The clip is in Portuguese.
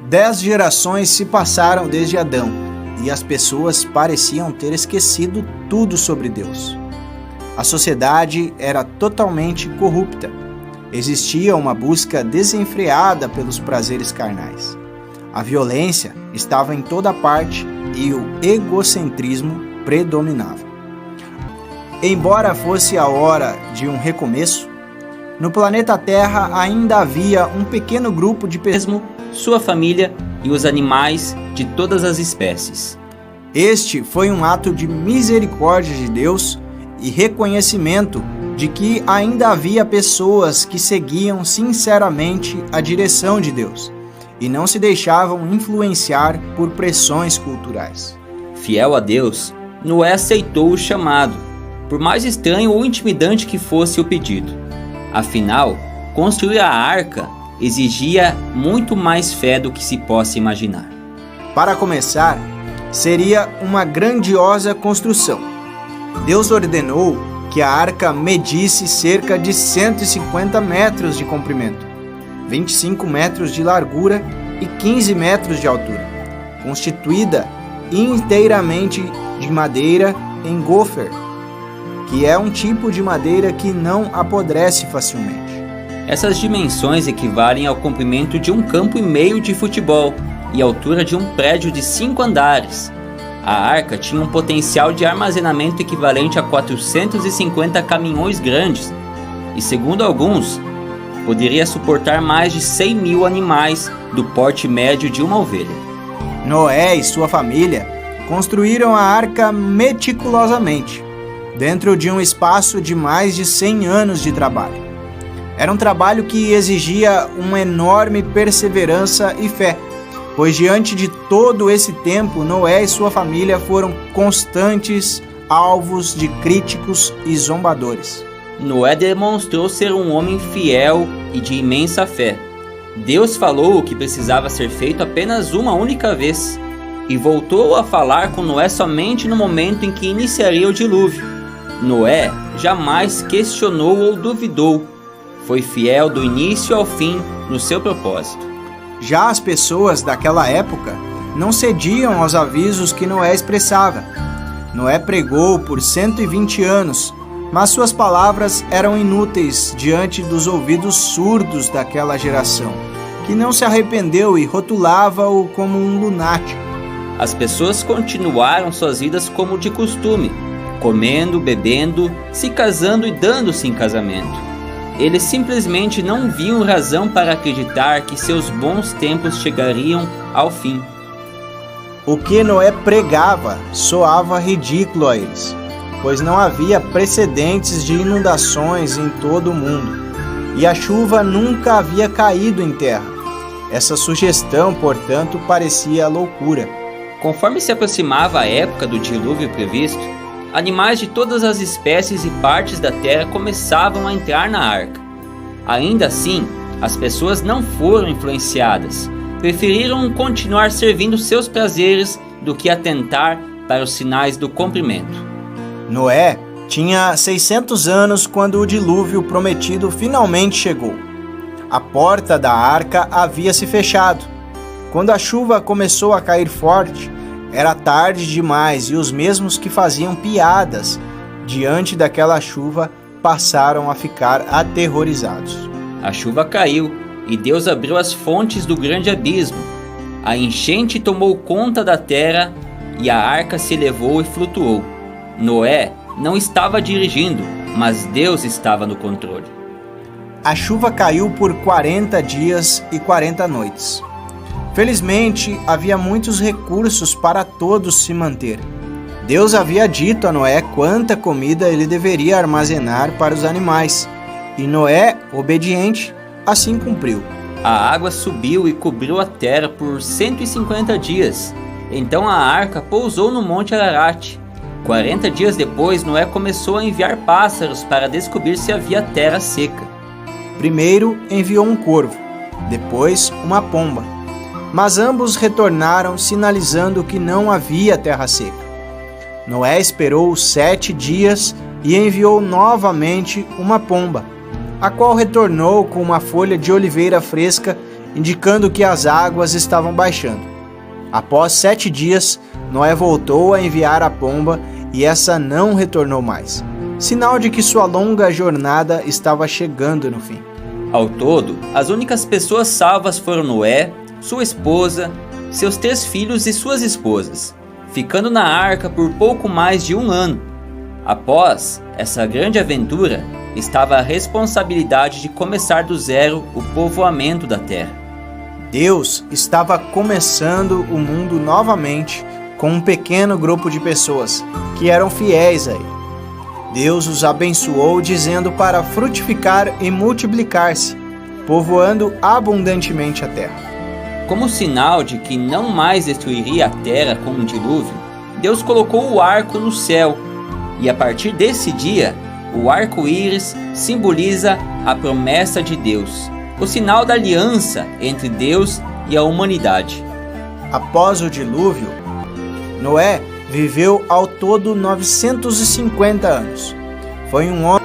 10 gerações se passaram desde Adão, e as pessoas pareciam ter esquecido tudo sobre Deus. A sociedade era totalmente corrupta. Existia uma busca desenfreada pelos prazeres carnais. A violência estava em toda parte e o egocentrismo predominava. Embora fosse a hora de um recomeço, no planeta Terra ainda havia um pequeno grupo de pessoas, sua família e os animais de todas as espécies. Este foi um ato de misericórdia de Deus e reconhecimento de que ainda havia pessoas que seguiam sinceramente a direção de Deus e não se deixavam influenciar por pressões culturais. Fiel a Deus, Noé aceitou o chamado, por mais estranho ou intimidante que fosse o pedido. Afinal, construir a arca exigia muito mais fé do que se possa imaginar. Para começar, seria uma grandiosa construção. Deus ordenou que a arca medisse cerca de 150 metros de comprimento, 25 metros de largura e 15 metros de altura, constituída inteiramente de madeira em gopher, que é um tipo de madeira que não apodrece facilmente. Essas dimensões equivalem ao comprimento de um campo e meio de futebol e a altura de um prédio de 5 andares. A arca tinha um potencial de armazenamento equivalente a 450 caminhões grandes e, segundo alguns, poderia suportar mais de 100 mil animais do porte médio de uma ovelha. Noé e sua família construíram a arca meticulosamente, dentro de um espaço de mais de 100 anos de trabalho. Era um trabalho que exigia uma enorme perseverança e fé, pois diante de todo esse tempo, Noé e sua família foram constantes alvos de críticos e zombadores. Noé demonstrou ser um homem fiel e de imensa fé. Deus falou o que precisava ser feito apenas uma única vez, e voltou a falar com Noé somente no momento em que iniciaria o dilúvio. Noé jamais questionou ou duvidou. Foi fiel do início ao fim no seu propósito. Já as pessoas daquela época não cediam aos avisos que Noé expressava. Noé pregou por 120 anos, mas suas palavras eram inúteis diante dos ouvidos surdos daquela geração, que não se arrependeu e rotulava-o como um lunático. As pessoas continuaram suas vidas como de costume, comendo, bebendo, se casando e dando-se em casamento. Eles simplesmente não viam razão para acreditar que seus bons tempos chegariam ao fim. O que Noé pregava soava ridículo a eles, pois não havia precedentes de inundações em todo o mundo, e a chuva nunca havia caído em terra. Essa sugestão, portanto, parecia loucura. Conforme se aproximava a época do dilúvio previsto, animais de todas as espécies e partes da terra começavam a entrar na arca. Ainda assim, as pessoas não foram influenciadas. Preferiram continuar servindo seus prazeres do que atentar para os sinais do cumprimento. Noé tinha 600 anos quando o dilúvio prometido finalmente chegou. A porta da arca havia se fechado. Quando a chuva começou a cair forte, era tarde demais e os mesmos que faziam piadas diante daquela chuva passaram a ficar aterrorizados. A chuva caiu e Deus abriu as fontes do grande abismo. A enchente tomou conta da terra e a arca se elevou e flutuou. Noé não estava dirigindo, mas Deus estava no controle. A chuva caiu por 40 dias e 40 noites. Felizmente, havia muitos recursos para todos se manter. Deus havia dito a Noé quanta comida ele deveria armazenar para os animais, e Noé, obediente, assim cumpriu. A água subiu e cobriu a terra por 150 dias. Então a arca pousou no Monte Ararat. 40 dias depois, Noé começou a enviar pássaros para descobrir se havia terra seca. Primeiro enviou um corvo, depois uma pomba. Mas ambos retornaram, sinalizando que não havia terra seca. Noé esperou 7 dias e enviou novamente uma pomba. a qual retornou com uma folha de oliveira fresca, indicando que as águas estavam baixando. Após 7 dias, Noé voltou a enviar a pomba e essa não retornou mais, sinal de que sua longa jornada estava chegando no fim. Ao todo, as únicas pessoas salvas foram Noé, sua esposa, seus 3 filhos e suas esposas, ficando na arca por pouco mais de 1 ano. Após essa grande aventura, estava a responsabilidade de começar do zero o povoamento da terra. Deus estava começando o mundo novamente com um pequeno grupo de pessoas que eram fiéis a Ele. Deus os abençoou dizendo para frutificar e multiplicar-se, povoando abundantemente a terra. Como sinal de que não mais destruiria a terra com um dilúvio, Deus colocou o arco no céu, e a partir desse dia, o arco-íris simboliza a promessa de Deus, o sinal da aliança entre Deus e a humanidade. Após o dilúvio, Noé viveu ao todo 950 anos. Foi um homem